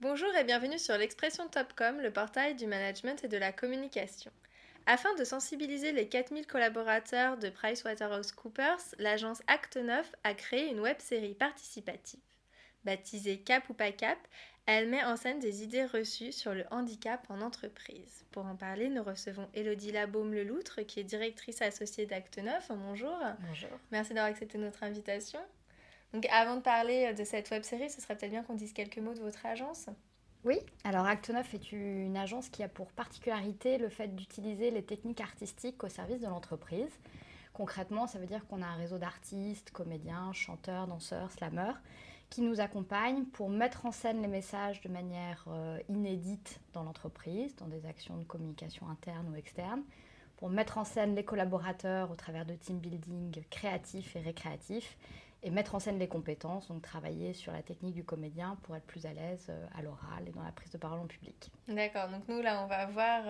Bonjour et bienvenue sur l'Expression Topcom, le portail du management et de la communication. Afin de sensibiliser les 4000 collaborateurs de PricewaterhouseCoopers, l'agence Acte 9 a créé une web-série participative. Baptisée Cap ou pas Cap, elle met en scène des idées reçues sur le handicap en entreprise. Pour en parler, nous recevons Élodie Labaume-Leloutre, qui est directrice associée d'Acte 9. Bonjour. Bonjour. Merci d'avoir accepté notre invitation. Donc avant de parler de cette web-série, ce serait peut-être bien qu'on dise quelques mots de votre agence. Oui, alors Acte 9 est une agence qui a pour particularité le fait d'utiliser les techniques artistiques au service de l'entreprise. Concrètement, ça veut dire qu'on a un réseau d'artistes, comédiens, chanteurs, danseurs, slameurs qui nous accompagnent pour mettre en scène les messages de manière inédite dans l'entreprise, dans des actions de communication interne ou externe, pour mettre en scène les collaborateurs au travers de team building créatifs et récréatifs et mettre en scène les compétences, donc travailler sur la technique du comédien pour être plus à l'aise à l'oral et dans la prise de parole en public. D'accord, donc nous là on va voir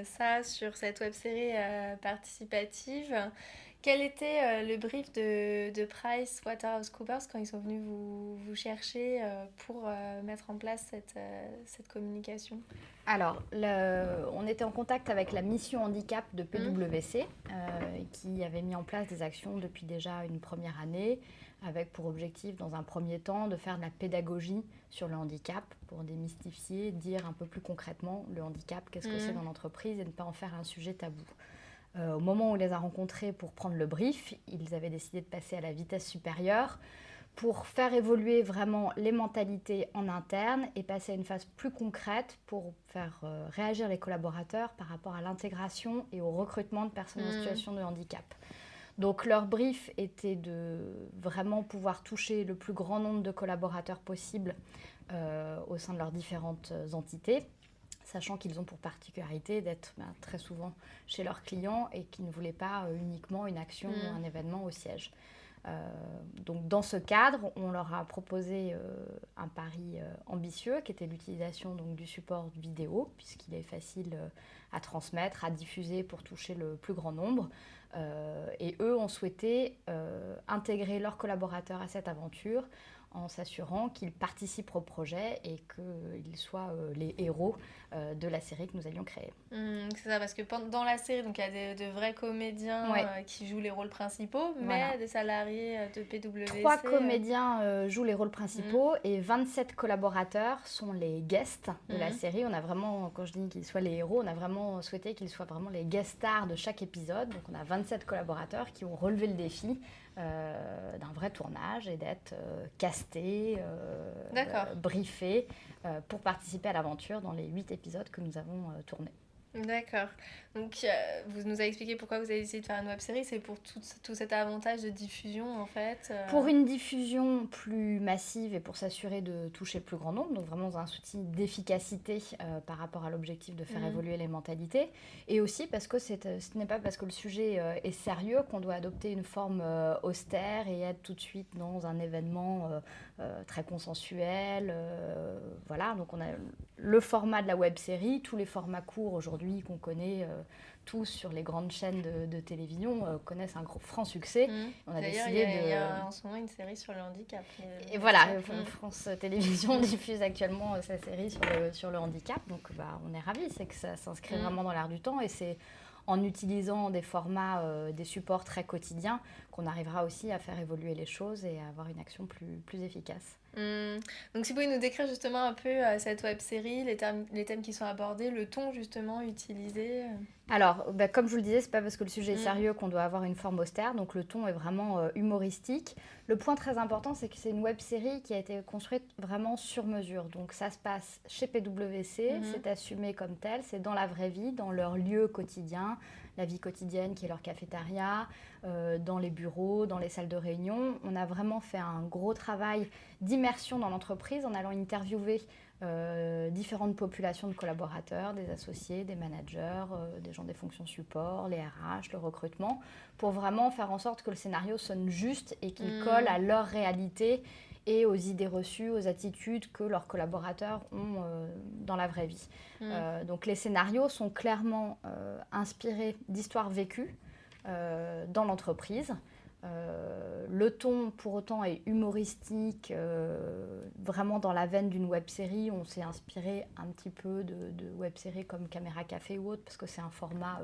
ça sur cette web-série participative. Quel était le brief de PricewaterhouseCoopers quand ils sont venus vous chercher pour mettre en place cette communication? Alors, on était en contact avec la mission handicap de Hmm. PwC, qui avait mis en place des actions depuis déjà une première année, avec pour objectif, dans un premier temps, de faire de la pédagogie sur le handicap, pour démystifier, dire un peu plus concrètement le handicap, qu'est-ce que c'est Hmm. dans l'entreprise, et ne pas en faire un sujet tabou. Au moment où on les a rencontrés pour prendre le brief, ils avaient décidé de passer à la vitesse supérieure pour faire évoluer vraiment les mentalités en interne et passer à une phase plus concrète pour faire réagir les collaborateurs par rapport à l'intégration et au recrutement de personnes en Hmm. situation de handicap. Donc leur brief était de vraiment pouvoir toucher le plus grand nombre de collaborateurs possible au sein de leurs différentes entités, sachant qu'ils ont pour particularité d'être très souvent chez leurs clients et qu'ils ne voulaient pas uniquement une action ou Hmm. un événement au siège. Donc dans ce cadre, on leur a proposé un pari ambitieux qui était l'utilisation donc, du support vidéo, puisqu'il est facile à transmettre, à diffuser pour toucher le plus grand nombre. Et eux ont souhaité intégrer leurs collaborateurs à cette aventure en s'assurant qu'ils participent au projet et qu'ils soient les héros de la série que nous allions créer. C'est ça, parce que dans la série, donc il y a de vrais comédiens Ouais, qui jouent les rôles principaux, voilà. mais des salariés de 3 PwC. comédiens jouent les rôles Hmm. principaux et 27 collaborateurs sont les guests de la Hmm. série. On a vraiment, quand je dis qu'ils soient les héros, on a vraiment souhaité qu'ils soient vraiment les guest stars de chaque épisode. Donc on a 27 collaborateurs qui ont relevé le défi d'un vrai tournage et d'être castés, D'accord. briefés pour participer à l'aventure dans les 8 épisodes que nous avons tournés. D'accord. Donc, vous nous avez expliqué pourquoi vous avez décidé de faire une web série. C'est pour tout cet avantage de diffusion, en fait. Pour une diffusion plus massive et pour s'assurer de toucher le plus grand nombre, donc vraiment dans un souci d'efficacité par rapport à l'objectif de faire Mhm. évoluer les mentalités, et aussi parce que ce n'est pas parce que le sujet est sérieux qu'on doit adopter une forme austère et être tout de suite dans un événement très consensuel. Voilà, donc on a le format de la web série, tous les formats courts aujourd'hui qu'on connaît tous sur les grandes chaînes de télévision connaissent un franc succès. Mhm. On a D'ailleurs, décidé il y de... a en ce moment une série sur le handicap. Et C'est voilà, ça. Mhm. France Télévisions diffuse actuellement sa série sur le handicap, donc on est ravis, c'est que ça s'inscrit Mhm. vraiment dans l'air du temps et c'est en utilisant des formats, des supports très quotidiens qu'on arrivera aussi à faire évoluer les choses et à avoir une action plus efficace. Hmm. Donc, si vous pouvez nous décrire justement un peu cette web série, les thèmes qui sont abordés, le ton justement utilisé. Alors, comme je vous le disais, c'est pas parce que le sujet est Hmm. sérieux qu'on doit avoir une forme austère, donc le ton est vraiment humoristique. Le point très important, c'est que c'est une web série qui a été construite vraiment sur mesure. Donc ça se passe chez PwC, Mhm. c'est assumé comme tel, c'est dans la vraie vie, dans leur lieu quotidien, la vie quotidienne qui est leur cafétéria, dans les bureaux, dans les salles de réunion. On a vraiment fait un gros travail d'immersion dans l'entreprise en allant interviewer différentes populations de collaborateurs, des associés, des managers, des gens des fonctions support, les RH, le recrutement, pour vraiment faire en sorte que le scénario sonne juste et qu'il colle Hmm. à leur réalité et aux idées reçues, aux attitudes que leurs collaborateurs ont dans la vraie vie. Hmm. Donc les scénarios sont clairement inspirés d'histoires vécues dans l'entreprise. Le ton, pour autant, est humoristique, vraiment dans la veine d'une web-série. On s'est inspiré un petit peu de web-séries comme Caméra Café ou autre, parce que c'est un format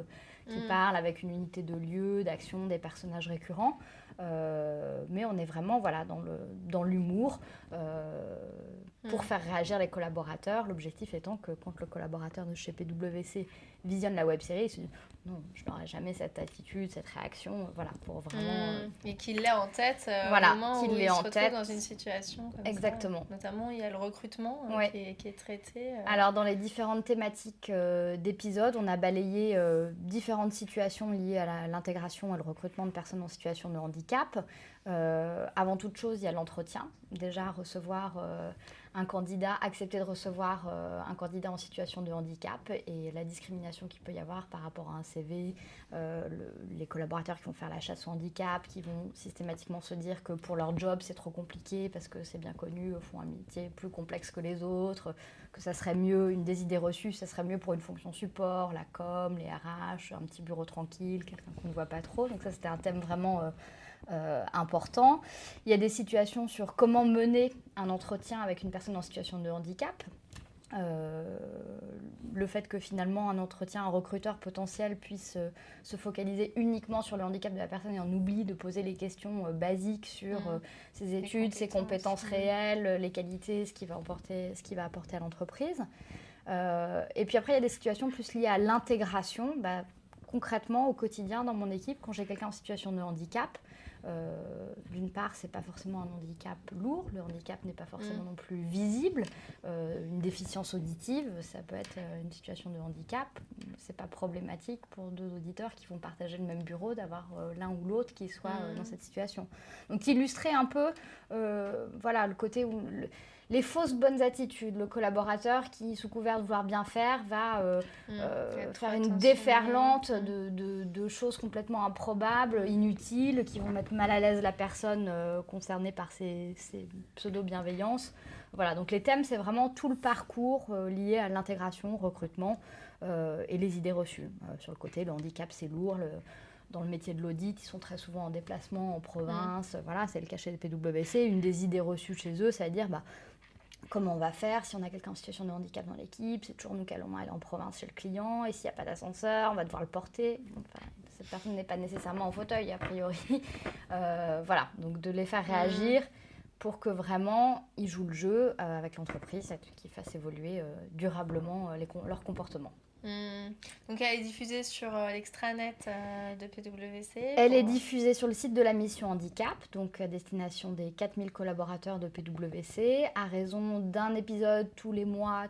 qui parle avec une unité de lieu, d'action, des personnages récurrents. Mais on est vraiment dans l'humour pour faire réagir les collaborateurs. L'objectif étant que quand le collaborateur de chez PwC visionne la web-série, il se dit non, je n'aurai jamais cette attitude, cette réaction, pour vraiment... Et qu'il l'ait en tête au moment où il se retrouve dans une situation comme Exactement. ça. Notamment, il y a le recrutement qui est traité. Alors, dans les différentes thématiques d'épisodes, on a balayé différentes situations liées à l'intégration et le recrutement de personnes en situation de handicap. Avant toute chose, il y a l'entretien. Déjà, recevoir un candidat, accepter de recevoir un candidat en situation de handicap et la discrimination qu'il peut y avoir par rapport à un CV, les collaborateurs qui vont faire la chasse au handicap, qui vont systématiquement se dire que pour leur job c'est trop compliqué parce que c'est bien connu, font un métier plus complexe que les autres, que ça serait mieux, une des idées reçues, ça serait mieux pour une fonction support, la com, les RH, un petit bureau tranquille, quelqu'un qu'on ne voit pas trop. Donc ça c'était un thème vraiment... important. Il y a des situations sur comment mener un entretien avec une personne en situation de handicap. Le fait que finalement un entretien, un recruteur potentiel puisse se focaliser uniquement sur le handicap de la personne et en oublie de poser les questions basiques sur ses études, ses compétences réelles, les qualités, ce qu'il va apporter à l'entreprise. Et puis après, il y a des situations plus liées à l'intégration. Concrètement, au quotidien, dans mon équipe, quand j'ai quelqu'un en situation de handicap, d'une part, c'est pas forcément un handicap lourd, le handicap n'est pas forcément non plus visible. Une déficience auditive, ça peut être une situation de handicap. C'est pas problématique pour deux auditeurs qui vont partager le même bureau d'avoir l'un ou l'autre qui soit dans cette situation. Donc, illustrer un peu, le côté où les fausses bonnes attitudes. Le collaborateur qui, sous couvert de vouloir bien faire, va faire une déferlante de choses complètement improbables, inutiles, qui vont mettre mal à l'aise la personne concernée par ces pseudo-bienveillances. Voilà, donc les thèmes, c'est vraiment tout le parcours lié à l'intégration, recrutement et les idées reçues. Sur le côté, le handicap, c'est lourd. Dans le métier de l'audit, ils sont très souvent en déplacement en province. Voilà, c'est le cas chez les PwC. Une des idées reçues chez eux, c'est à dire... comment on va faire si on a quelqu'un en situation de handicap dans l'équipe, c'est toujours nous qui allons aller en province chez le client, et s'il n'y a pas d'ascenseur, on va devoir le porter. Enfin, cette personne n'est pas nécessairement en fauteuil, a priori. Donc de les faire réagir pour que vraiment ils jouent le jeu avec l'entreprise et qu'ils fassent évoluer durablement leur comportement. Donc elle est diffusée sur l'extranet de PwC. Elle est diffusée sur le site de la mission handicap, donc à destination des 4000 collaborateurs de PwC, à raison d'un épisode tous les mois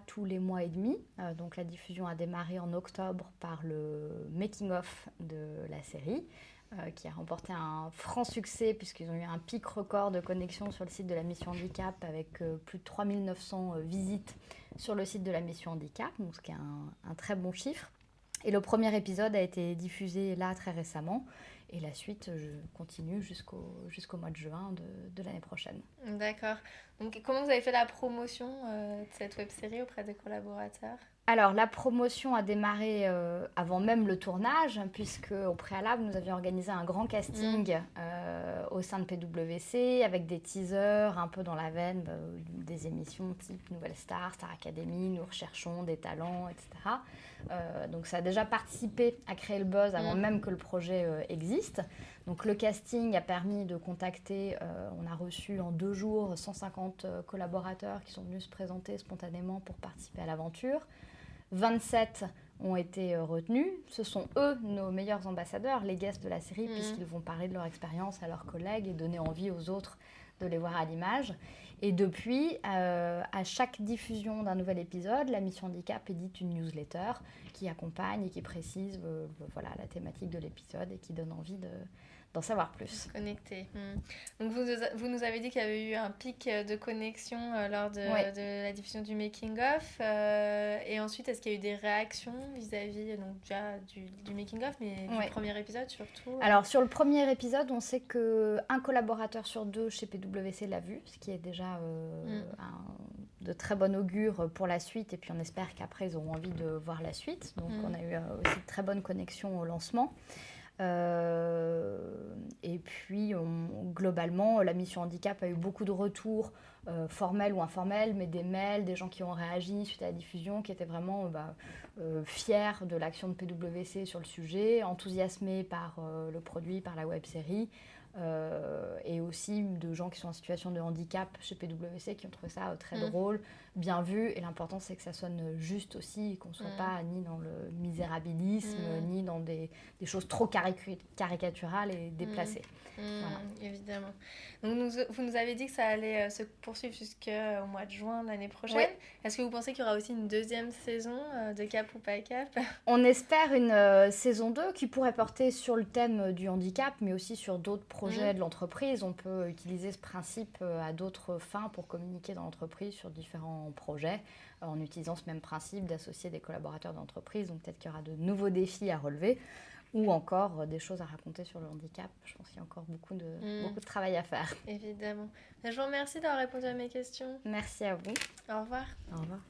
et demi. Donc la diffusion a démarré en octobre par le making-of de la série, qui a remporté un franc succès puisqu'ils ont eu un pic record de connexion sur le site de la mission handicap avec plus de 3900 visites sur le site de la mission handicap, donc ce qui est un très bon chiffre. Et le premier épisode a été diffusé là très récemment. Et la suite, je continue jusqu'au mois de juin de l'année prochaine. D'accord. Donc comment vous avez fait la promotion de cette web-série auprès des collaborateurs ? Alors, la promotion a démarré avant même le tournage, puisque au préalable, nous avions organisé un grand casting au sein de PwC, avec des teasers un peu dans la veine des émissions type Nouvelle Star, Star Academy, Nous recherchons des talents, etc. Donc, ça a déjà participé à créer le buzz avant même que le projet existe. Donc, le casting a permis de contacter, on a reçu en 2 jours 150 collaborateurs qui sont venus se présenter spontanément pour participer à l'aventure. 27 ont été retenus. Ce sont eux nos meilleurs ambassadeurs, les guests de la série, puisqu'ils vont parler de leur expérience à leurs collègues et donner envie aux autres de les voir à l'image. Et depuis, à chaque diffusion d'un nouvel épisode, la Mission Handicap édite une newsletter qui accompagne et qui précise la thématique de l'épisode et qui donne envie d'en savoir plus. Connecté. Donc vous nous avez dit qu'il y avait eu un pic de connexion lors de la diffusion du making-of. Et ensuite, est-ce qu'il y a eu des réactions vis-à-vis donc, déjà du making-of, mais du premier épisode surtout Alors, sur le premier épisode, on sait qu'un collaborateur sur 2 chez PwC l'a vu, ce qui est déjà de très bon augure pour la suite. Et puis, on espère qu'après, ils auront envie de voir la suite. Donc, on a eu aussi de très bonnes connexions au lancement. Et puis, globalement, la mission handicap a eu beaucoup de retours, formels ou informels, mais des mails, des gens qui ont réagi suite à la diffusion, qui étaient vraiment fiers de l'action de PwC sur le sujet, enthousiasmés par le produit, par la web-série. Et aussi de gens qui sont en situation de handicap chez PwC qui ont trouvé ça très drôle, bien vu. Et l'important, c'est que ça sonne juste aussi, qu'on ne soit pas ni dans le misérabilisme, ni dans des choses trop caricaturales et déplacées. Voilà. Évidemment. Donc, vous nous avez dit que ça allait se poursuivre jusqu'au mois de juin de l'année prochaine. Oui. Est-ce que vous pensez qu'il y aura aussi une deuxième saison de Cap ou pas Cap? On espère une saison 2 qui pourrait porter sur le thème du handicap, mais aussi sur d'autres projets de l'entreprise. On peut utiliser ce principe à d'autres fins pour communiquer dans l'entreprise sur différents projets, en utilisant ce même principe d'associer des collaborateurs d'entreprise. Donc peut-être qu'il y aura de nouveaux défis à relever, ou encore des choses à raconter sur le handicap. Je pense qu'il y a encore beaucoup de travail à faire. Évidemment. Je vous remercie d'avoir répondu à mes questions. Merci à vous. Au revoir. Au revoir.